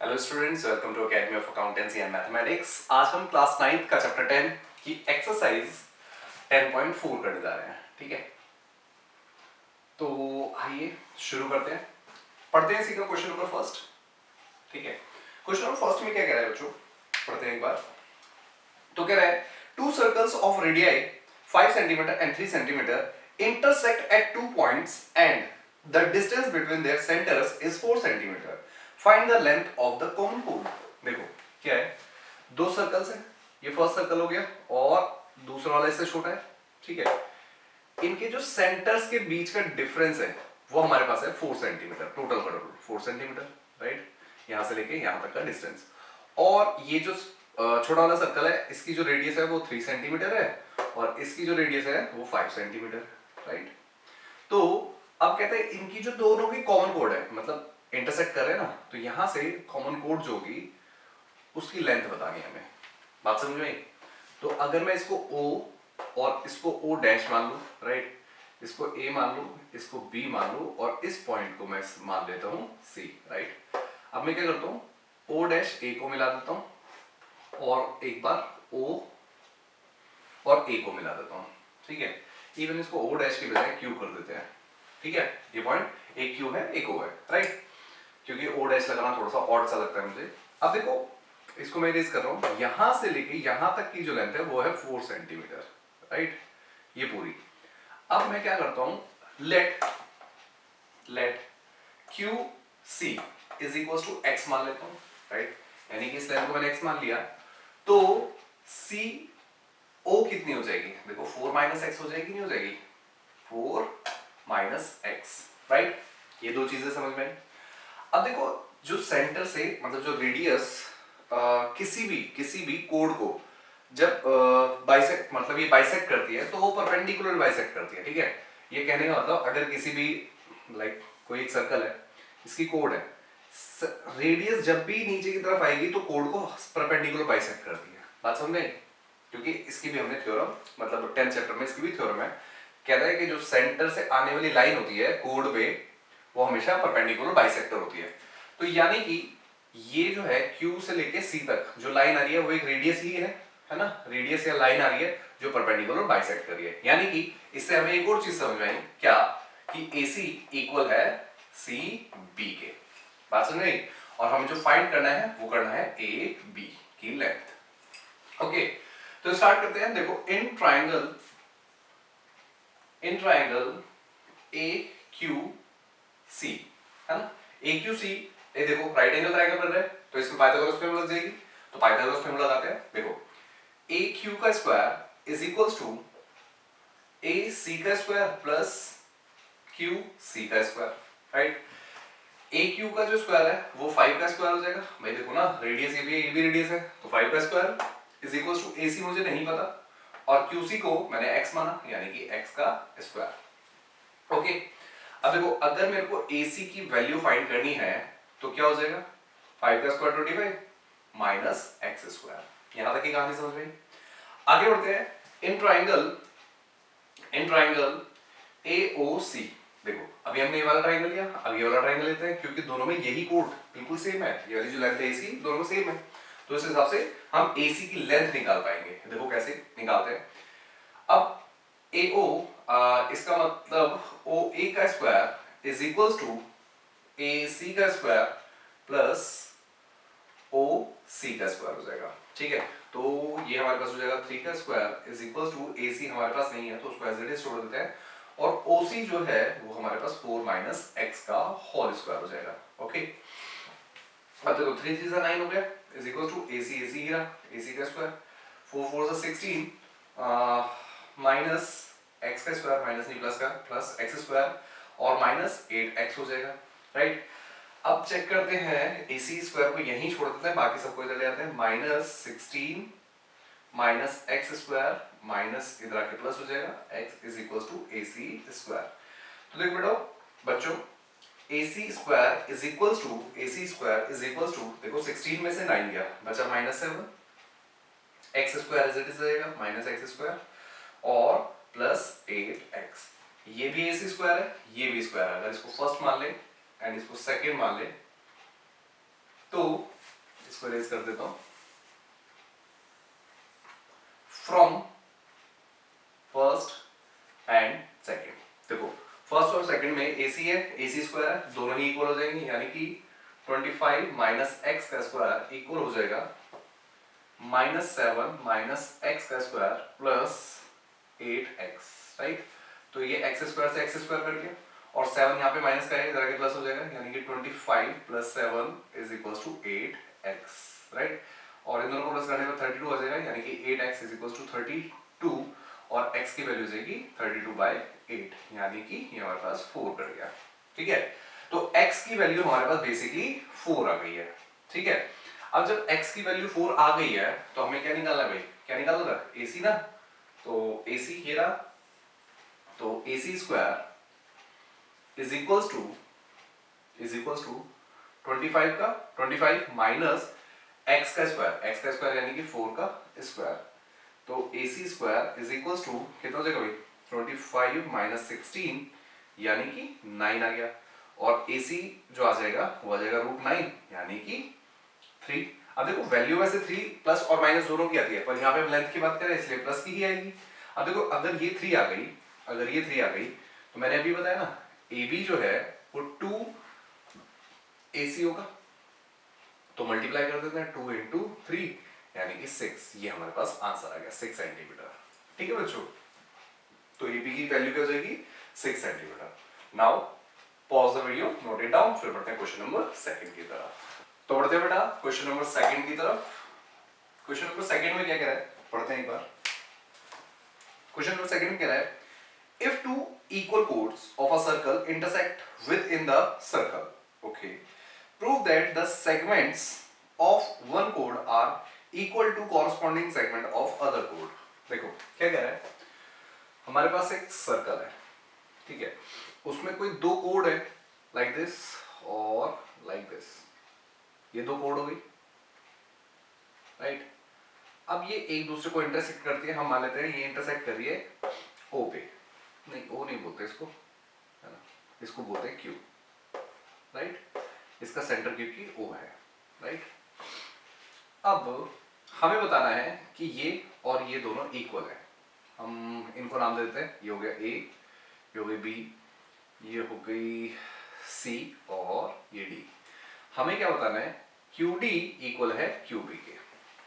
Hello students, welcome to academy of accountancy and mathematics. आज हम class 9 का chapter 10 की एक्सरसाइज 10.4 करने जा रहे हैं। ठीक है, तो आइए शुरू करते हैं। पढ़ते हैं इसी का क्वेश्चन नंबर फर्स्ट। ठीक है, क्वेश्चन नंबर फर्स्ट में क्या कह रहा है बच्चों, पढ़ते हैं एक बार। तो कह रहा है to circles of radii 5 centimetre and 3 centimetre intersect at 2 points and the distance between their centres is 4 centimetre. Find the length of the common code. देखो क्या है, दो सर्कल्स हैं, ये फर्स्ट सर्कल हो गया और दूसरा वाला इससे छोटा है। ठीक है, इनके जो सेंटर्स के बीच का डिफरेंस है वो हमारे पास है 4 सेंटीमीटर। टोटल का टोटल 4 सेंटीमीटर, राइट। यहां से लेके यहां तक का डिस्टेंस। और ये जो छोटा वाला सर्कल है, इसकी जो रेडियस है वो 3 सेंटीमीटर है और इसकी जो रेडियस है वो 5 सेंटीमीटर, राइट। तो अब कहते हैं इनकी जो दोनों की कॉमन कोड है, मतलब इंटरसेक्ट कर रहे हैं ना, तो यहां से कॉमन कोड जो होगी उसकी लेंथ बतानी है हमें। बात समझ में आई? तो अगर मैं इसको O और इसको O डैश मान लू, राइट, इसको A मान लू, इसको B मान लू और इस पॉइंट को मैं मान लेता हूं C, राइट। अब मैं क्या करता हूं, O डैश A को मिला देता हूं और एक बार O और A को मिला देता हूं। ठीक है, इवन इसको O डैश के बजाय Q कर देते हैं। ठीक है, ये पॉइंट एक Q है एक O है, राइट, क्योंकि O डैश लगाना थोड़ा सा ऑड सा लगता है मुझे। अब देखो इसको मैं इरेज कर रहा हूं, यहां से लेके यहां तक की जो लेंथ है वो है 4 सेंटीमीटर, राइट, ये पूरी। अब मैं क्या करता हूं, let Q C is equal to x मान लेता हूं, राइट, यानी कि इस लेंथ को मैंने एक्स मान लिया। तो सी ओ कितनी हो जाएगी, देखो 4 माइनस एक्स हो जाएगी, नहीं हो जाएगी, 4 माइनस एक्स, राइट। ये दो चीजें समझ में आई। अब देखो जो सेंटर से मतलब जो रेडियस किसी भी कोड को जब बाइसेक्ट मतलब ये बाइसेक्ट करती है तो वो परपेंडिकुलर बाइसेक्ट करती है। ठीक है, ये कहने का मतलब अगर किसी भी लाइक कोई एक सर्कल है, इसकी कोड है, रेडियस जब भी नीचे की तरफ आएगी तो कोड को परपेंडिकुलर बाइसेक्ट करती है। बात समझ में? क्योंकि इसकी भी हमने थ्योरम मतलब 10th चैप्टर में इसकी भी थ्योरम है, कहता है कि जो सेंटर से आने वाली लाइन होती है कोड पे वो हमेशा परपेंडिकुलर बाइसेक्टर होती है। तो यानी कि ये जो है Q से लेके C तक जो लाइन आ रही है वो एक रेडियस ही है ना, रेडियस या लाइन आ रही है जो परपेंडिकुलर बाइसेक्ट कर रही है। यानी कि इससे हमें एक और चीज समझ में आई, क्या, कि AC इक्वल है CB के। बात समझ में? और हमें जो फाइंड करना है वो करना है AB की लेंथ। ओके, तो स्टार्ट करते हैं। देखो इन ट्राइंगल AQC है ना, AQC, ये देखो राइट एंगल ट्राइंगल बन रहा है तो इसमें पाइथागोरस थ्योरम लग जाएगी। तो पाइथागोरस थ्योरम लगाते हैं। देखो AQ का square is equals to AC का स्क्वायर प्लस QC का स्क्वायर, राइट। AQ का जो स्क्वायर है वो 5 का स्क्वायर हो जाएगा। भाई देखो ना, रेडियस ये भी रेडियस है, तो 5 का square is equals to AC मुझे नहीं पता और QC को मैंने x माना, यानी कि x का स्क्वायर। ओके, अब देखो अगर मेरे को AC की वैल्यू फाइंड करनी है तो क्या हो जाएगा, 5 का स्क्वायर 25 माइनस एक्स स्क्वायर। यहां तक की कहानी समझ में? आगे बढ़ते हैं। इन ट्राइंगल AOC, देखो अभी हमने ये वाला ट्राइंगल लिया, अब ये वाला ट्राइंगल लेते हैं क्योंकि दोनों में यही कोड बिल्कुल सेम है, ये वाली जो लेंथ है AC दोनों में सेम है, तो इस हिसाब से हम AC की लेंथ निकाल पाएंगे। देखो कैसे निकालते हैं। अब AO इसका मतलब OA का square is equals to AC का स्क्वायर प्लस OC का स्क्वायर हो जाएगा। ठीक है, तो ये हमारे पास हो जाएगा 3 का square is equals to AC हमारे पास नहीं है तो उसको एज इट इज छोड़ देते हैं और OC जो है वो हमारे पास 4 माइनस एक्स का होल स्क्वायर हो जाएगा। ओके, अब देखो 3 3 9 हो गया इज इक्वल्स टू AC ही रहा, AC का स्क्वायर 4 4 16 माइनस एक्स का स्क्वायर माइनस नहीं प्लस का प्लस एक्स स्क्वायर और माइनस 8x हो जाएगा, राइट। अब चेक करते हैं, AC स्क्वायर को यहीं छोड़ देते हैं, बाकी सबको इधर ले आते हैं। Minus 16 minus x square minus इधर आके प्लस हो जाएगा, x is equal to AC square. तो देख बेटो बच्चों, AC square is equal to देखो 16 में से 9 गया बचा minus 7, x square is it is जाएगा माइनस एक्स स्क्वायर और प्लस 8x। ये भी AC स्क्वायर है, ये भी स्क्वायर है। अगर इसको फर्स्ट मान ले एंड इसको सेकंड मान ले तो इसको रेज कर देता हूं, फ्रॉम फर्स्ट एंड सेकेंड। देखो फर्स्ट और सेकेंड में AC है, AC स्क्वायर है, दोनों ही इक्वल हो जाएंगे, यानी कि 25 माइनस एक्स का स्क्वायर इक्वल हो जाएगा -7 माइनस एक्स का स्क्वायर प्लस 8x, राइट। तो ये एक्स स्क्वायर से एक्स स्क्वायर कर लिया और 7 यहाँ पे माइनस करेंगे, इधर आके प्लस हो जाएगा, यानी कि 25 plus 7 is equal to 8x, right. और इन दोनों को प्लस करने पर 32 आ जाएगा, यानी कि 8x इज इक्वल टू 32 और x की वैल्यू जाएगी 32/8, यानी कि ये हमारे पास 4 कर गया, ठीक है। तो x की वैल्यू हमारे पास बेसिकली 4 आ गई है, ठीक है। अब जब x की वैल्यू 4 आ गई है तो हमें क्या निकालना है भाई, क्या निकालना था, AC ना। तो AC ये रहा, तो AC square is equals to 25 का 25 माइनस x का स्क्वायर यानी कि 4 का स्क्वायर। तो AC square is equals to कितना हो जाएगा भाई, 25 माइनस 16 यानी कि 9 आ गया, और AC जो आ जाएगा वो आ जाएगा √9 यानी कि 3। अब देखो वैल्यू वैसे 3 प्लस और माइनस दोनों की आती है, पर यहाँ पे हम लेंथ की बात करें इसलिए प्लस की ही आएगी। अब देखो अगर ये 3 आ गई, तो मैंने अभी बताया ना AB जो है वो 2AC होगा, तो मल्टीप्लाई कर देते हैं 2 इंटू 3 यानी कि 6, ये हमारे पास आंसर आ गया 6 सेंटीमीटर, ठीक है बच्चों। तो AB की वैल्यू क्या हो जाएगी, 6 centimetre. Now pause the video, note it down, फिर बढ़ते हैं क्वेश्चन नंबर 2 की तरफ। तो बढ़ते हैं बेटा क्वेश्चन नंबर 2 की तरफ। क्वेश्चन नंबर 2 में क्या कह रहा है, पढ़ते हैं एक बार। क्वेश्चन नंबर 2 में कह रहा है, if two equal chords of a circle intersect within the circle, okay, prove that the segments of one chord are equal to corresponding segment of other chord। देखो क्या कह रहा है, हमारे पास एक सर्कल है, ठीक है, उसमें कोई दो कोड है, लाइक दिस और लाइक दिस, ये दो कोड हो गई, राइट। अब ये एक दूसरे को इंटरसेक्ट करती है, हम मान लेते हैं ये इंटरसेक्ट कर रही है O पे, नहीं O नहीं बोलते इसको, है ना, इसको बोलते हैं Q, राइट। इसका सेंटर Q की O है, राइट। अब हमें बताना है कि ये और ये दोनों इक्वल है, हम इनको नाम दे देते हैं, ये हो गया A, ये हो गई B, ये हो गई C और ये D। हमें क्या बताना है, QD इक्वल है QB के,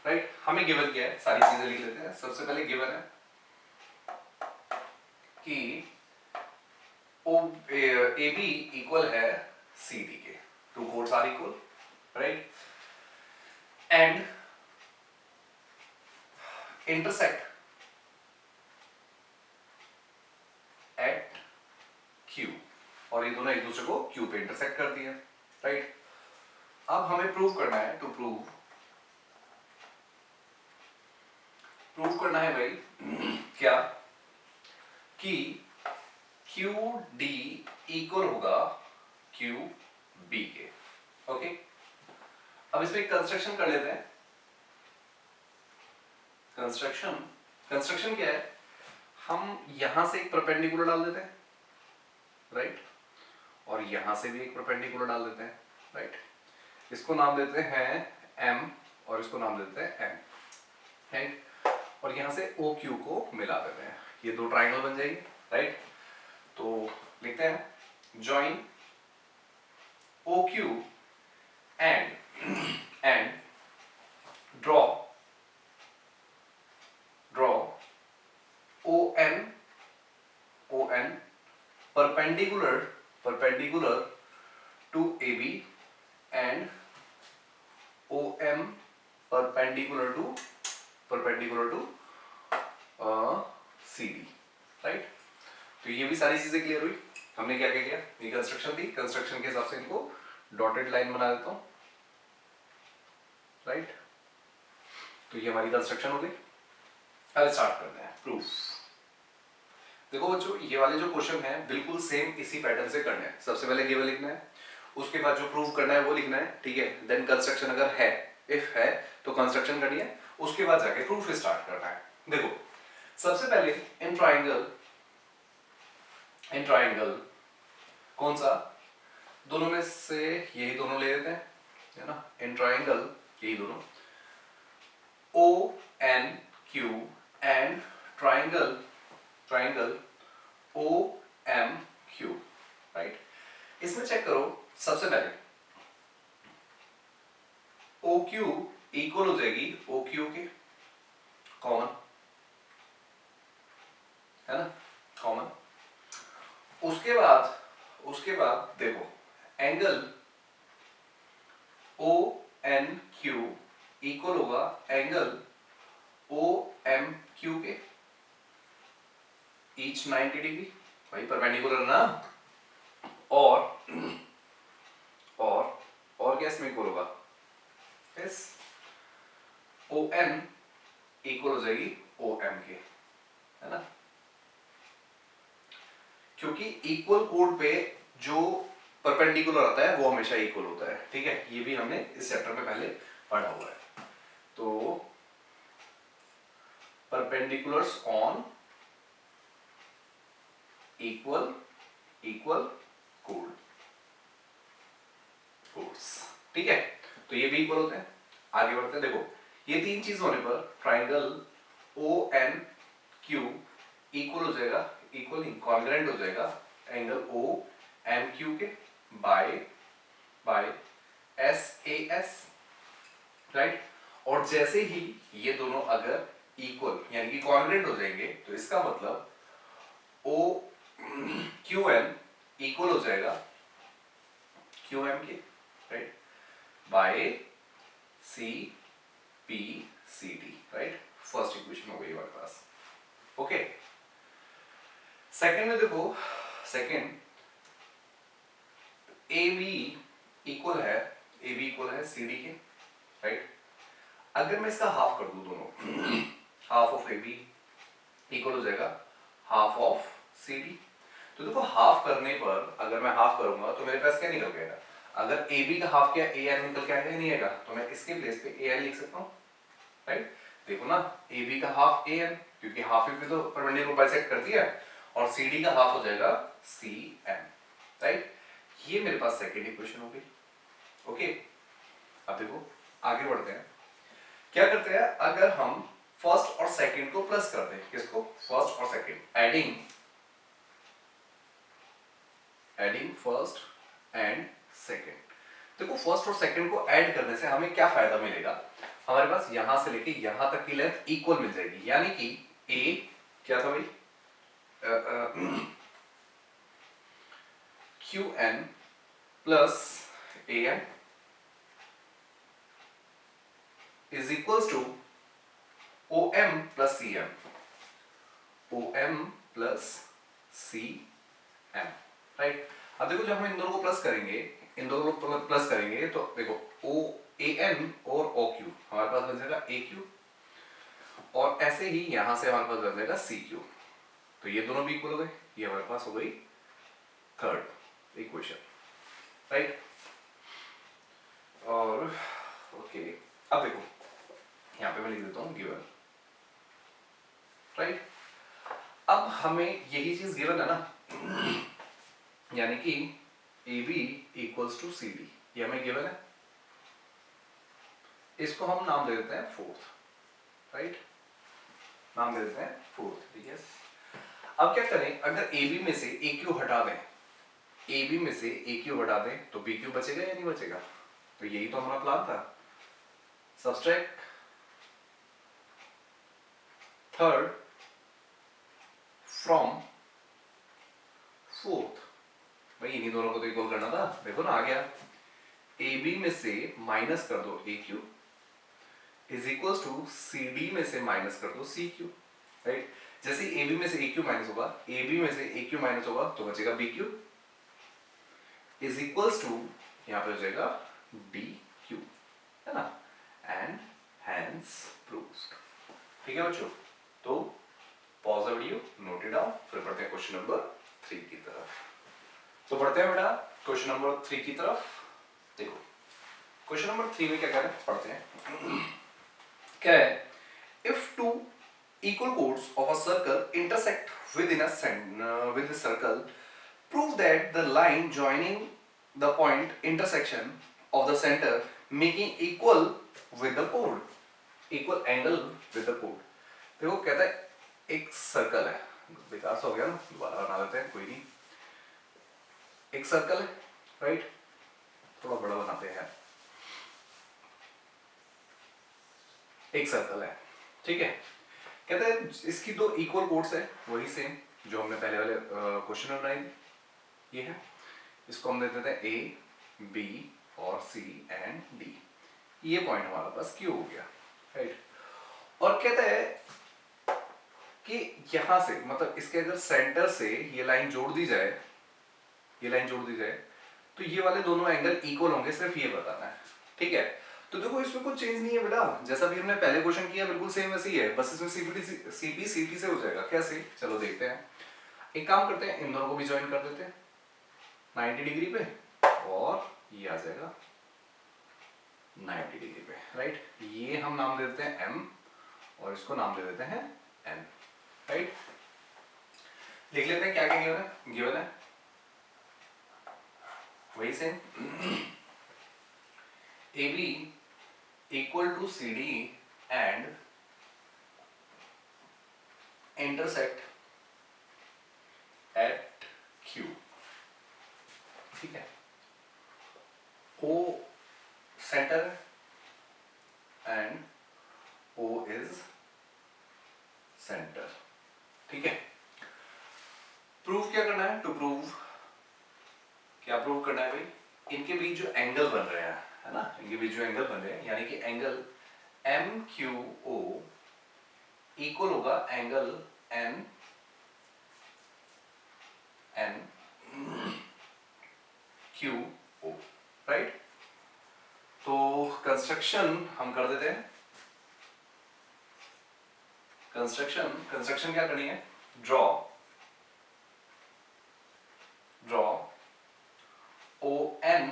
राइट। हमें गिवन क्या है, सारी चीजें लिख लेते हैं। सबसे पहले गिवन है कि AB इक्वल है CD के, two chords are equal, right, and intersect at Q, और ये दोनों एक दूसरे को Q पे इंटरसेक्ट करती है, राइट। अब हमें प्रूव करना है, टू प्रूव करना है भाई क्या, कि QD इक्वल होगा QB के, ओके। अब इसमें कंस्ट्रक्शन कर लेते हैं। कंस्ट्रक्शन क्या है, हम यहां से एक परपेंडिकुलर डाल देते हैं, राइट, और यहां से भी एक परपेंडिकुलर डाल देते हैं, राइट। इसको नाम देते हैं M और इसको नाम देते हैं N, राइट। और यहां से OQ को मिला देते हैं, ये दो ट्राइंगल बन जाएंगे, राइट। तो लिखते हैं join OQ and draw ON perpendicular to AB and OM perpendicular to CD, right. तो ये भी सारी चीजें क्लियर हुई। हमने क्या क्या किया, ये कंस्ट्रक्शन थी, कंस्ट्रक्शन के हिसाब से इनको डॉटेड लाइन बना देता हूं, राइट। तो ये हमारी कंस्ट्रक्शन हो गई। अब स्टार्ट करते हैं प्रूफ। देखो बच्चों, ये वाले जो क्वेश्चन है बिल्कुल सेम इसी पैटर्न से करने हैं। सबसे पहले गिवन लिखना है, उसके बाद जो प्रूव करना है वो लिखना है, ठीक है। देन कंस्ट्रक्शन अगर है, इफ है तो कंस्ट्रक्शन करनी है, उसके बाद जाके प्रूफ स्टार्ट करना है। देखो सबसे पहले इन ट्राइंगल कौन सा, दोनों में से यही दोनों ले लेते हैं, है ना, इन ट्राइंगल यही दोनों O N Q and triangle triangle O M Q, right. इसमें चेक करो, सबसे पहले ओ क्यू इक्वल हो जाएगी ओ क्यू के, कॉमन है ना, कॉमन। उसके बाद देखो angle O N Q equal होगा एंगल ओ एम क्यू के, ईच 90 डिग्री, भाई परपेंडिकुलर ना। और और क्या इसमें इक्वल होगा, यस, ओ एन इक्वल हो जाएगी ओ एम के, है ना, क्योंकि इक्वल कोड पे जो परपेंडिकुलर आता है वो हमेशा इक्वल होता है, ठीक है। ये भी हमने इस चैप्टर में पहले पढ़ा हुआ है। तो perpendiculars on equal code codes, ठीक है। तो ये भी इक्वल होते हैं। आगे बढ़ते हैं, देखो ये तीन चीज होने पर triangle O N Q equal हो जाएगा, इक्वल कॉन्ग्रुएंट हो जाएगा एंगल ओ एम क्यू के by S A S, right. और जैसे ही ये दोनों अगर इक्वल यानी कि कॉन्ग्रुएंट हो जाएंगे तो इसका मतलब ओ क्यू एम इक्वल हो जाएगा क्यू एम के, right, by C P C D, right. First equation हो गई हमारे पास, ओके। सेकंड में देखो, सेकंड ए बी इक्वल है सी डी के, राइट। अगर मैं इसका हाफ कर दूं दोनों, half of A B equal हो जाएगा हाफ ऑफ सी डी। तो देखो हाफ करने पर अगर मैं हाफ करूंगा तो मेरे पास क्या निकल गएगा, अगर ए बी का हाफ क्या ए एन निकल के आएगा नहीं आएगा, तो मैं इसके प्लेस पे ए एन लिख सकता हूँ, राइट। देखो ना ए बी का हाफ ए एन, क्योंकि हाफ पे तो परपेंडिकुलर बाइसेक्ट कर दिया, और सी डी का हाफ हो जाएगा सी एन, राइट। ये मेरे पास सेकेंड इक्वेशन हो गई, ओके। अब देखो आगे बढ़ते हैं, क्या करते हैं, अगर हम फर्स्ट और सेकंड को प्लस कर दें, किसको, फर्स्ट और second, adding first and second. देखो फर्स्ट और सेकंड को ऐड करने से हमें क्या फायदा मिलेगा, हमारे पास यहां से लेके यहां तक की लेंथ इक्वल मिल जाएगी, यानी कि ए क्या था भाई, Q N plus A N is equals to O M plus C M, O M plus C M, right. अब देखो जब हम इन दोनों को प्लस करेंगे, इन दोनों को प्लस करेंगे तो देखो ओ ए एन और ओ क्यू हमारे पास बन जाएगा ए क्यू, और ऐसे ही यहां से हमारे पास बन जाएगा सी क्यू। तो ये दोनों भी इक्वल हो गए, ये हमारे पास हो गई थर्ड इक्वेशन, राइट। और ओके, अब देखो यहां पे मैं लिख देता हूं गिवन, राइट। अब हमें यही चीज गिवन है ना, यानी कि A B equals to C D, ये हमें गिवन है, इसको हम नाम दे देते हैं फोर्थ, राइट, नाम दे देते हैं फोर्थ, ठीक है। अब क्या करें, अगर ए बी में से ए क्यू हटा दें, ए बी में से ए क्यू हटा दें तो बी क्यू बचेगा या नहीं बचेगा, तो यही तो हमारा प्लान था, सब्सट्रैक्ट थर्ड फ्रॉम फोर्थ, भाई इन्हीं दोनों को तो इक्वल करना था, देखो ना आ गया, ए बी में से माइनस कर दो A Q is equals to C D में से माइनस कर दो सी क्यू, राइट। जैसे ए बी में से ए क्यू माइनस होगा, ए बी में से ए क्यू माइनस होगा तो बचेगा B Q is equals to यहां पे हो जाएगा डी क्यू, है ना, एंड हैंस प्रूव्ड, ठीक है बच्चों। तो pause the video, note it down, फिर पढ़ते हैं क्वेश्चन नंबर 3 की तरफ। तो बढ़ते हैं बेटा क्वेश्चन नंबर 3 की तरफ। देखो क्वेश्चन नंबर 3 में क्या कह रहे हैं, पढ़ते हैं। क्या है, if two equal chords of a circle intersect within with the circle, prove that the line joining the point intersection of the center making equal with the chord, equal angle with the chord। देखो कहता है एक circle है, बेकार सा हो गया ना, दोबारा बना देते हैं, कोई नहीं। एक सर्कल है, राइट, थोड़ा बड़ा बनाते हैं। एक सर्कल है, ठीक है। कहते हैं इसकी दो इक्वल कोड्स है, वही सेम जो हमने पहले वाले क्वेश्चन में बनाई थी। ये है, इसको हम दे देते हैं ए, बी और सी एंड डी। ये पॉइंट हमारे पास क्यू हो गया, राइट। और कहता है कि यहां से, मतलब इसके अगर सेंटर से ये लाइन जोड़ दी जाए, ये लाइन जोड़ दी जाए, तो ये वाले दोनों एंगल इक्वल होंगे, सिर्फ ये बताना है, ठीक है। तो देखो इसमें कुछ चेंज नहीं है बेटा, जैसा भी हमने पहले क्वेश्चन किया बिल्कुल सेम वैसे ही है, बस इसमें सीपी सीटी से हो जाएगा। कैसे, चलो देखते हैं। एक काम करते हैं, इन दोनों को भी ज्वाइन कर देते हैं 90 डिग्री पे, और ये आ जाएगा 90 डिग्री पे, राइट। ये हम नाम दे देते हैं m, और इसको नाम दे देते हैं n, राइट। लिख लेते हैं क्या क्या गिवन है। गिवन है वही same, AB equal to CD and intersect at Q, ठीक है। O centre and O is centre, ठीक है। प्रूव क्या करना है, टू प्रूव, क्या प्रूव करना है भाई, इनके बीच जो एंगल बन रहे हैं, है ना, इनके बीच जो एंगल बन रहे हैं, यानी कि एंगल MQO इक्वल होगा एंगल NQO, राइट। तो कंस्ट्रक्शन हम कर देते हैं। कंस्ट्रक्शन क्या करनी है, draw ON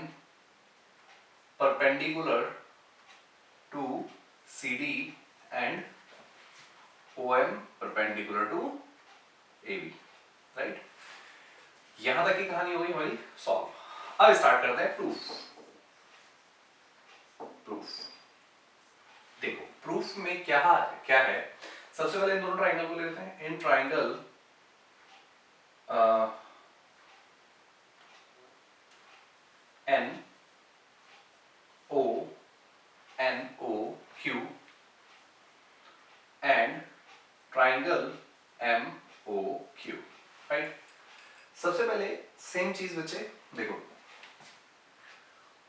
perpendicular to CD and OM perpendicular to AB, right. यहां तक की कहानी हो गई हमारी सॉल्व। अब स्टार्ट करते हैं प्रूफ। देखो प्रूफ में क्या है, सबसे पहले इन दोनों ट्राइंगल को लेते हैं। In triangle NOQ and triangle MOQ, right. सबसे पहले सेम चीज बच्चे देखो,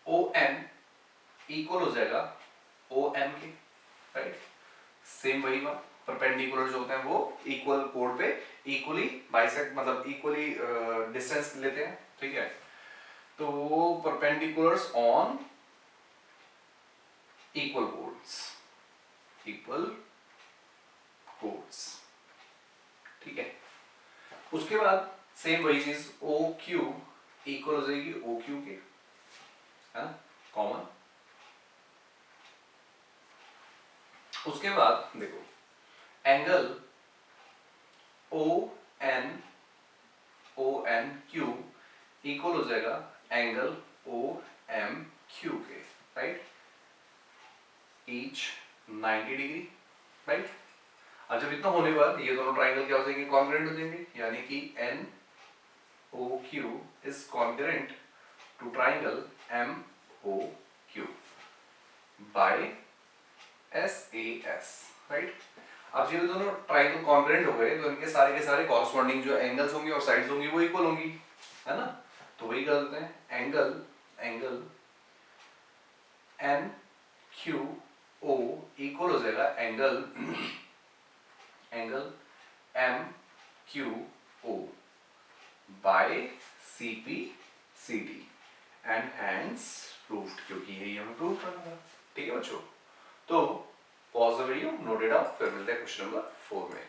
ON इक्वल हो जाएगा OM के, राइट। सेम वही बात, परपेंडिकुलर जो होते हैं वो इक्वल कोड पे इक्वली बाइसेक्ट, मतलब इक्वली डिस्टेंस लेते हैं, ठीक है। तो परपेंडिकुलर्स ऑन इक्वल कोड्स, ठीक है। उसके बाद सेम वही चीज OQ इक्वल हो जाएगी OQ के, है ना, कॉमन। उसके बाद देखो एंगल ONQ इक्वल हो जाएगा एंगल OMQ के, राइट, ईच 90 डिग्री, राइट। अब जब इतना होने पर ये दोनों ट्राइंगल क्या हो जाएंगे, कॉन्ग्रुएंट हो जाएंगे, यानी कि NOQ is congruent to triangle MOQ by SAS, right. अब ये दोनों ट्राइंगल कॉन्ग्रुएंट हो गए तो इनके सारे के सारे कॉरस्पॉन्डिंग जो एंगल्स होंगे और साइड्स होंगी वो इक्वल होंगी, है ना। तो वही कर देते हैं, एंगल NQO इक्वल हो जाएगा angle MQO by CPCD and hence proved, क्योंकि यही हमें प्रूव करना था, ठीक है बच्चों। तो pause the video, note it down, फिर मिलते हैं क्वेश्चन नंबर 4 में।